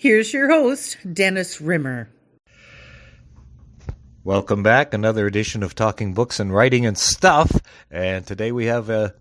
Here's your host, Dennis Rimmer. Welcome back. Another edition of Talking Books and Writing and Stuff. And today we have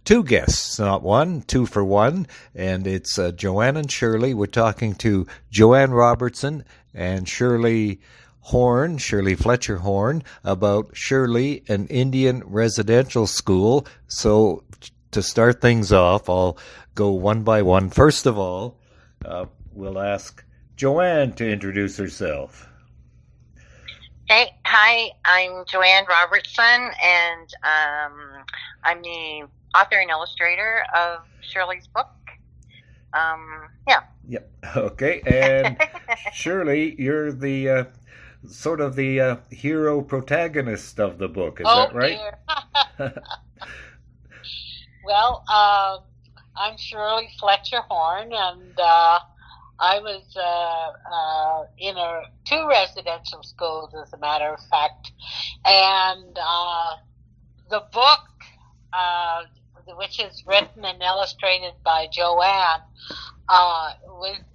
two guests, not one, two for one. And it's Joanne and Shirley. We're talking to Joanne Robertson and Shirley Fletcher Horn, about Shirley, an Indian residential school. So to start things off, I'll go one by one. First of all, we'll ask Joanne to introduce herself. Hey, hi, I'm Joanne Robertson, and I'm the author and illustrator of Shirley's book. Yep. Okay. And Shirley, you're the sort of the hero protagonist of the book. Is that right? Well, I'm Shirley Fletcher Horn, and I was in two residential schools, as a matter of fact. And the book, which is written and illustrated by Joanne,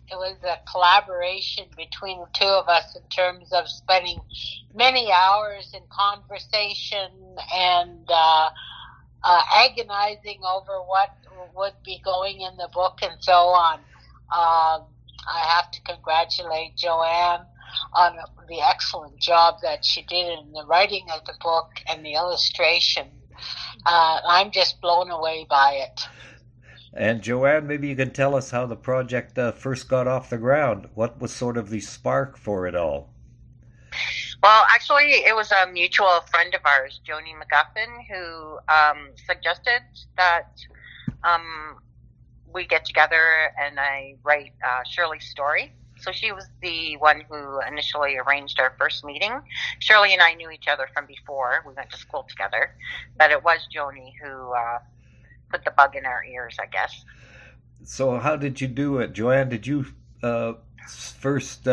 it was a collaboration between the two of us in terms of spending many hours in conversation and agonizing over what would be going in the book and so on. I have to congratulate Joanne on the excellent job that she did in the writing of the book and the illustration. I'm just blown away by it. And Joanne, maybe you can tell us how the project first got off the ground. What was sort of the spark for it all? Well, actually, it was a mutual friend of ours, Joni McGuffin, who suggested that we get together and I write Shirley's story. So she was the one who initially arranged our first meeting. Shirley and I knew each other from before. We went to school together. But it was Joni who put the bug in our ears, I guess. So how did you do it? Joanne, did you first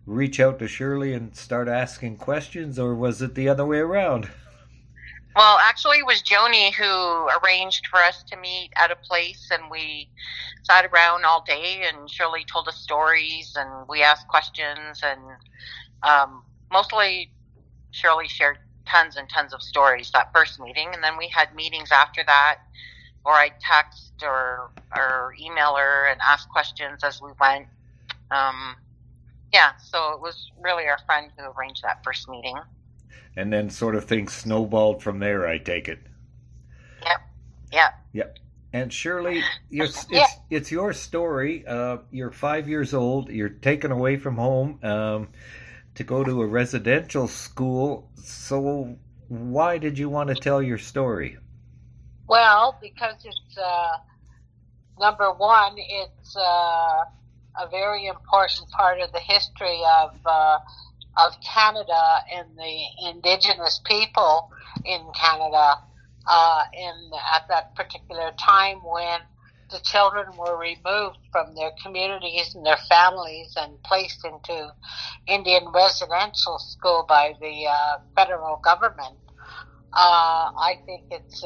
reach out to Shirley and start asking questions, or was it the other way around? Well, actually, it was Joni who arranged for us to meet at a place, and we sat around all day, and Shirley told us stories, and we asked questions, and mostly Shirley shared tons and tons of stories that first meeting, and then we had meetings after that, or I'd text or email her and ask questions as we went. So it was really our friend who arranged that first meeting. And then sort of things snowballed from there, I take it. Yep. And Shirley, it's your story. You're 5 years old. You're taken away from home to go to a residential school. So why did you want to tell your story? Well, because it's, number one, it's a very important part of the history of Canada and the Indigenous people in Canada, and at that particular time when the children were removed from their communities and their families and placed into Indian residential school by the federal government. I think it's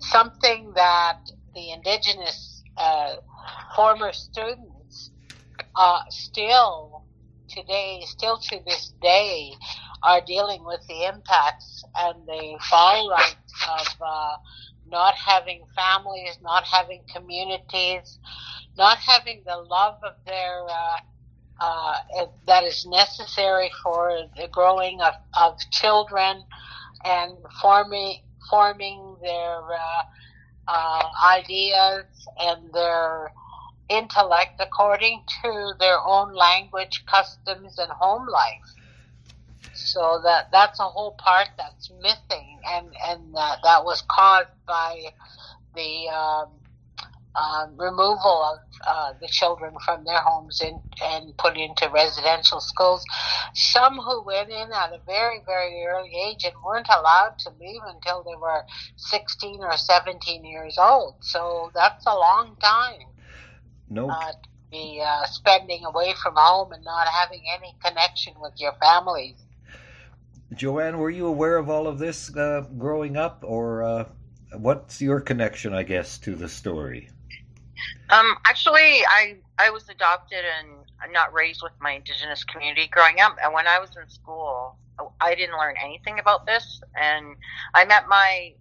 something that the Indigenous former students still to this day are dealing with the impacts and the fallout of not having families, not having communities, not having the love of their that is necessary for the growing of children and forming their ideas and their intellect according to their own language, customs, and home life. So that's a whole part that's missing, and that was caused by the removal of the children from their homes and put into residential schools. Some who went in at a very, very early age and weren't allowed to leave until they were 16 or 17 years old. So that's a long time. To be spending away from home and not having any connection with your families. Joanne, were you aware of all of this growing up, or what's your connection, I guess, to the story? Actually, I was adopted and not raised with my Indigenous community growing up. And when I was in school, I didn't learn anything about this. And I met my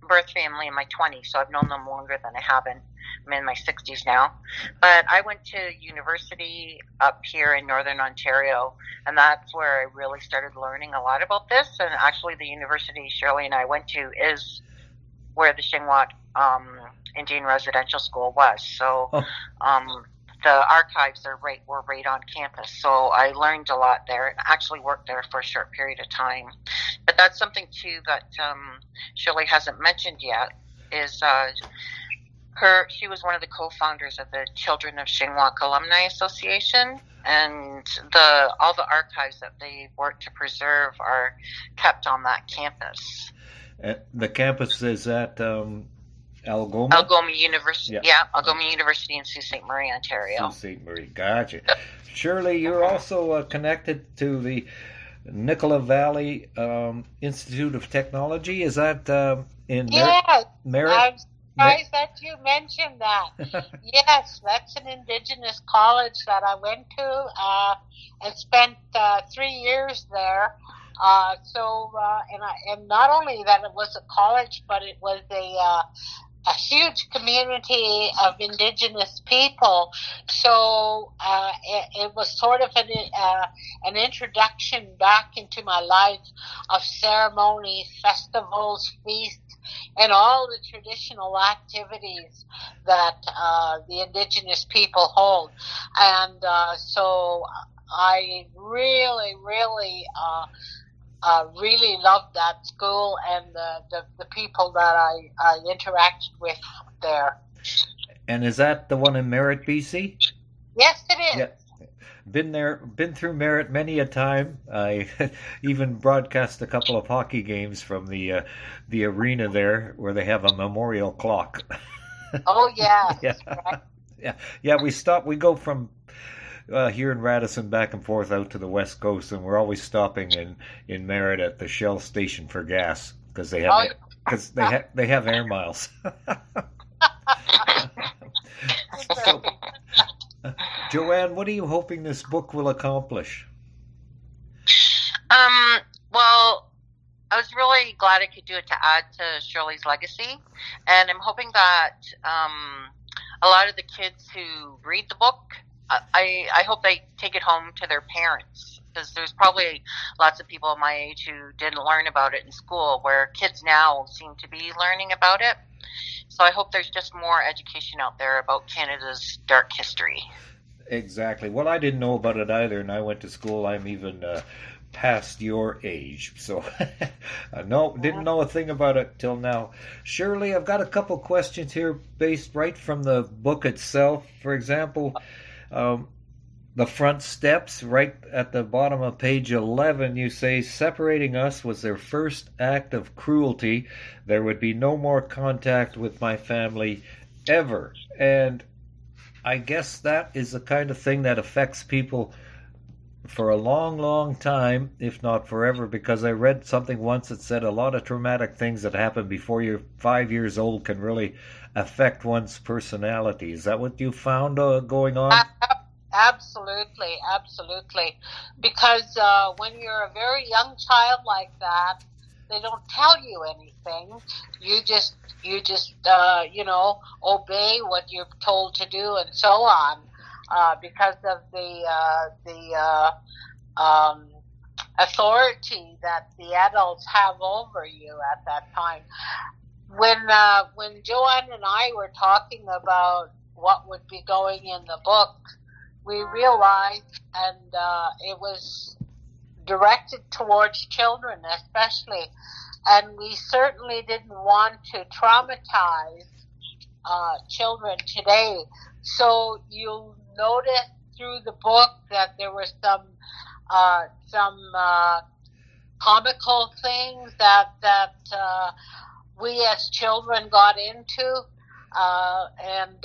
birth family in my 20s, so I've known them longer than I haven't. I'm in my 60s now. But I went to university up here in Northern Ontario, and that's where I really started learning a lot about this. And actually, the university Shirley and I went to is where the Shingwat Indian Residential School was. So the archives were right on campus. So I learned a lot there and actually worked there for a short period of time. But that's something, too, that Shirley hasn't mentioned yet, is she was one of the co-founders of the Children of Shingwat Alumni Association, and all the archives that they worked to preserve are kept on that campus. The campus is at Algoma? Algoma University, yeah, Algoma University in Sault Ste. Marie, Ontario. Sault Ste. Marie, gotcha. Shirley, you're also connected to the Nicola Valley Institute of Technology. Is that in Merritt? I'm surprised that you mentioned that. Yes, that's an Indigenous college that I went to and spent 3 years there. And not only that it was a college, but it was a huge community of Indigenous people. So it was sort of an introduction back into my life of ceremonies, festivals, feasts, and all the traditional activities that the Indigenous people hold. And so I really loved that school and the people that I interacted with there. And is that the one in Merritt, BC? Yes, it is. Yeah. Been through Merritt many a time. I even broadcast a couple of hockey games from the arena there, where they have a memorial clock. Oh yeah, yeah. Right. Yeah. We go from here in Radisson back and forth out to the west coast, and we're always stopping in Merritt at the Shell station for gas because they have air miles. So, Joanne, what are you hoping this book will accomplish? Well, I was really glad I could do it to add to Shirley's legacy, and I'm hoping that a lot of the kids who read the book, I hope they take it home to their parents, because there's probably lots of people my age who didn't learn about it in school, where kids now seem to be learning about it. So I hope there's just more education out there about Canada's dark history. Exactly. Well, I didn't know about it either, and I went to school. I'm even past your age, so didn't know a thing about it till now. Shirley, I've got a couple questions here based right from the book itself. For example, the front steps, right at the bottom of page 11, you say, separating us was their first act of cruelty. There would be no more contact with my family ever. And I guess that is the kind of thing that affects people for a long, long time, if not forever, because I read something once that said a lot of traumatic things that happen before you're 5 years old can really affect one's personality. Is that what you found going on? Absolutely. Because when you're a very young child like that, they don't tell you anything. You just obey what you're told to do and so on, because of the authority that the adults have over you at that time. When Joanne and I were talking about what would be going in the book, we realized, and it was directed towards children especially, and we certainly didn't want to traumatize children today. So you'll notice through the book that there were some comical things that we as children got into, and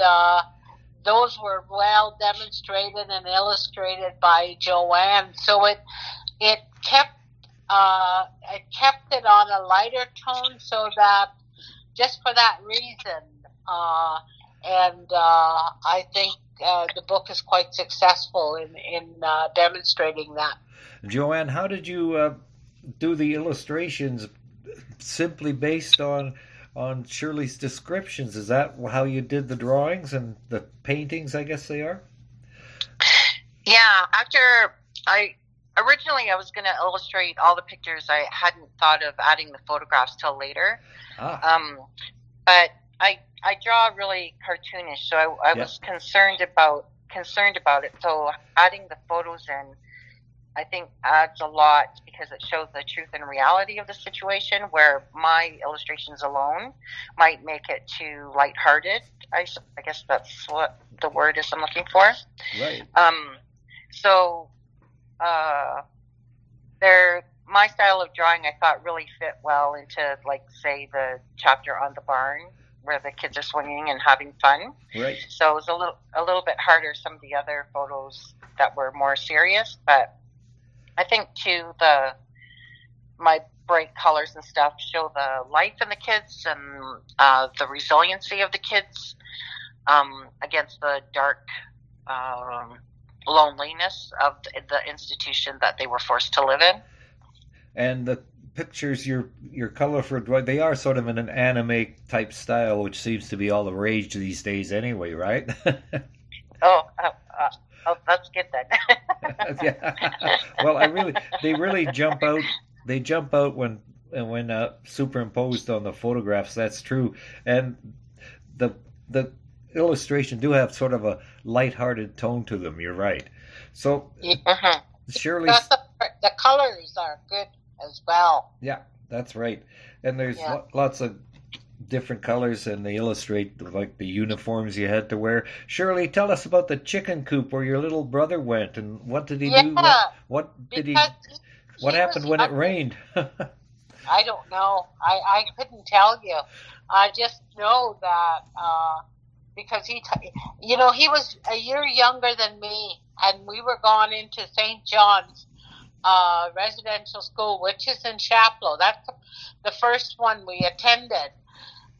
those were well demonstrated and illustrated by Joanne. So it kept it on a lighter tone, so that just for that reason, and I think the book is quite successful in demonstrating that. Joanne, how did you do the illustrations? Simply based on Shirley's descriptions? Is that how you did the drawings and the paintings? I guess they are. Yeah. Originally I was going to illustrate all the pictures. I hadn't thought of adding the photographs till later. But I draw really cartoonish, so I was concerned about it. So adding the photos in, I think, adds a lot because it shows the truth and reality of the situation, where my illustrations alone might make it too lighthearted. I guess that's what the word is I'm looking for. Right. So my style of drawing, I thought, really fit well into, like, say, the chapter on the barn where the kids are swinging and having fun. Right. So it was a little bit harder, some of the other photos that were more serious, but I think too my bright colors and stuff show the life in the kids and the resiliency of the kids against the dark loneliness of the institution that they were forced to live in. And the pictures, your colorful, they are sort of in an anime type style, which seems to be all the rage these days anyway, right? Oh, that's good then. Yeah. Well, they really jump out. They jump out when superimposed on the photographs. That's true, and the illustration do have sort of a lighthearted tone to them. You're right. So, Shirley, the colors are good as well. Yeah, that's right. And there's lots of different colors, and they illustrate like the uniforms you had to wear. Shirley, tell us about the chicken coop where your little brother went, and what did he do? What happened when it rained? I don't know. I couldn't tell you. I just know that because he was a year younger than me, and we were going into St. John's residential school, which is in Chapleau. That's the first one we attended.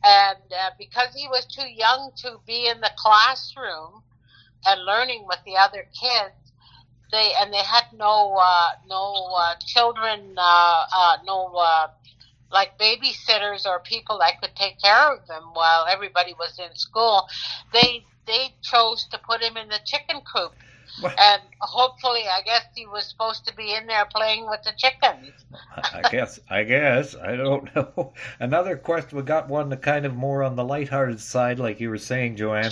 And because he was too young to be in the classroom and learning with the other kids, they had no children, like babysitters or people that could take care of him while everybody was in school. They chose to put him in the chicken coop. And hopefully, I guess he was supposed to be in there playing with the chickens. I guess. I don't know. Another question, we got one that kind of more on the lighthearted side, like you were saying, Joanne.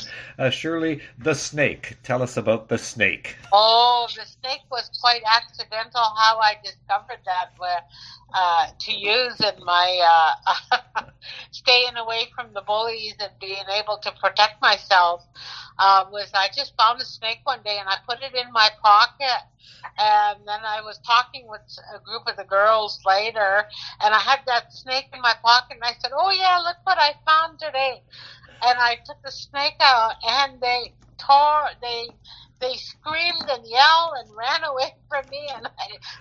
Shirley, the snake. Tell us about the snake. Oh, the snake was quite accidental how I discovered that to use in my staying away from the bullies and being able to protect myself. Was I just found a snake one day and I put it in my pocket, and then I was talking with a group of the girls later, and I had that snake in my pocket, and I said, "Oh yeah, look what I found today," and I took the snake out, and they screamed and yelled and ran away from me, and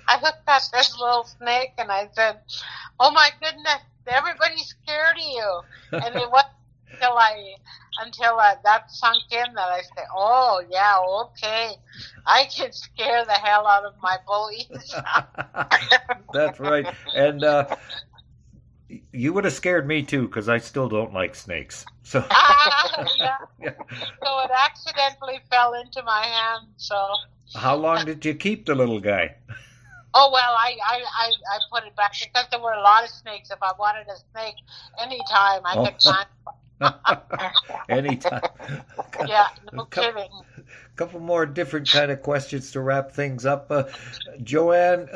I looked at this little snake and I said, "Oh my goodness, everybody's scared of you," and it wasn't until that sunk in that I said, "Oh yeah, okay, I can scare the hell out of my bullies." That's right, and you would have scared me too, because I still don't like snakes. So yeah. So it accidentally fell into my hand. So how long did you keep the little guy? Oh well, I put it back because there were a lot of snakes. If I wanted a snake anytime, I could find. Anytime. Yeah, no kidding. A couple more different kind of questions to wrap things up. Joanne,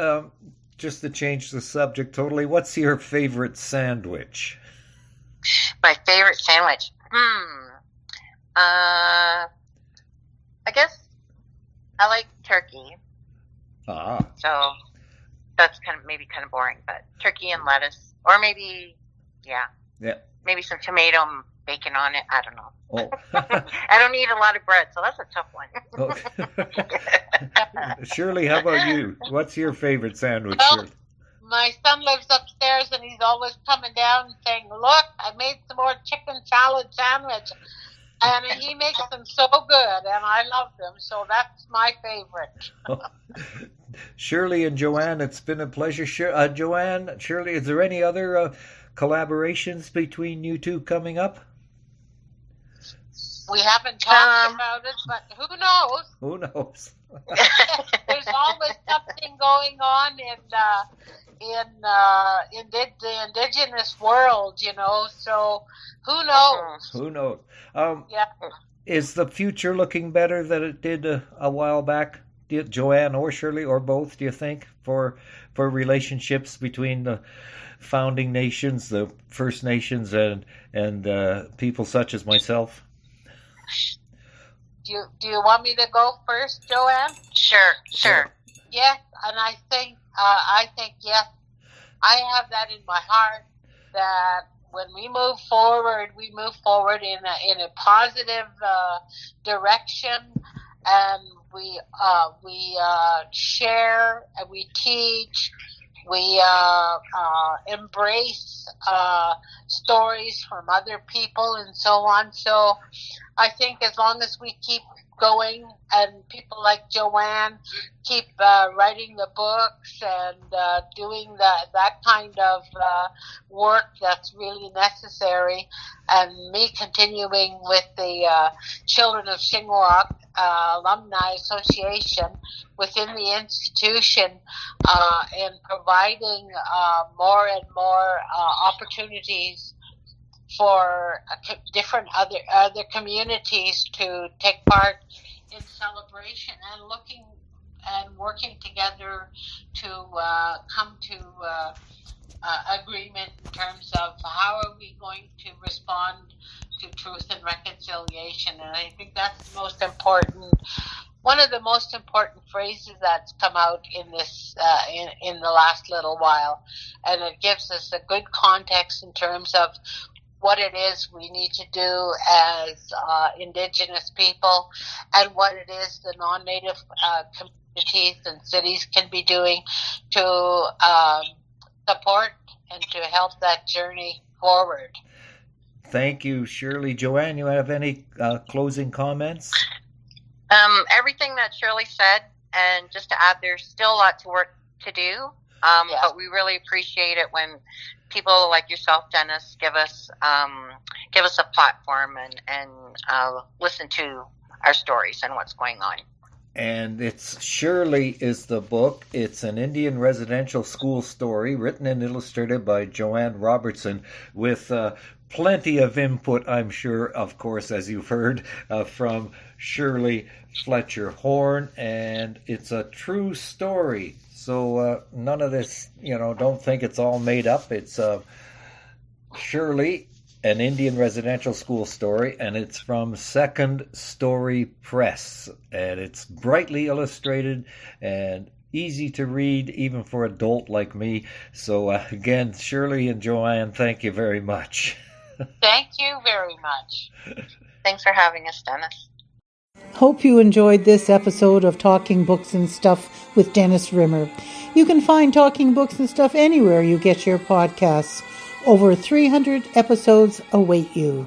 just to change the subject totally, what's your favorite sandwich? My favorite sandwich? I guess I like turkey. So that's maybe kind of boring, but turkey and lettuce, or maybe, maybe some tomato and bacon on it. I don't know. Oh. I don't eat a lot of bread, so that's a tough one. Shirley, how about you? What's your favorite sandwich? Well, my son lives upstairs, and he's always coming down and saying, "Look, I made some more chicken salad sandwich." And he makes them so good, and I love them, so that's my favorite. Shirley and Joanne, it's been a pleasure. Joanne, Shirley, is there any other collaborations between you two coming up? We haven't talked about it, but who knows? Who knows? There's always something going on in the indigenous world, so who knows? Who knows? Yeah. Is the future looking better than it did a while back? Joanne or Shirley or both, do you think, for relationships between the founding nations, the First Nations, and people such as myself? Do you want me to go first, Joanne? Sure. Yes, and I think yes, I have that in my heart that when we move forward in a positive direction, and we share and we teach, we embrace stories from other people and so on. So I think as long as we keep going and people like Joanne keep writing the books and doing that kind of work that's really necessary, and me continuing with the Children of Shinwalk Alumni Association within the institution and providing more and more opportunities for different other communities to take part in celebration and looking and working together to come to agreement in terms of how are we going to respond to truth and reconciliation. And I think that's the most important, one of the most important phrases that's come out in this in the last little while, and it gives us a good context in terms of what it is we need to do as Indigenous people, and what it is the non-Native communities and cities can be doing to support and to help that journey forward. Thank you, Shirley. Joanne, you have any closing comments? Everything that Shirley said, and just to add, there's still a lot to work to do, but we really appreciate it when people like yourself, Dennis, give us a platform and listen to our stories and what's going on. And it's Shirley is the book. It's an Indian residential school story written and illustrated by Joanne Robertson, with plenty of input, I'm sure, of course, as you've heard, from Shirley Fletcher Horn. And it's a true story. So none of this, don't think it's all made up. It's Shirley, an Indian residential school story, and it's from Second Story Press. And it's brightly illustrated and easy to read, even for an adult like me. So again, Shirley and Joanne, thank you very much. Thank you very much. Thanks for having us, Dennis. Hope you enjoyed this episode of Talking Books and Stuff with Dennis Rimmer. You can find Talking Books and Stuff anywhere you get your podcasts. Over 300 episodes await you.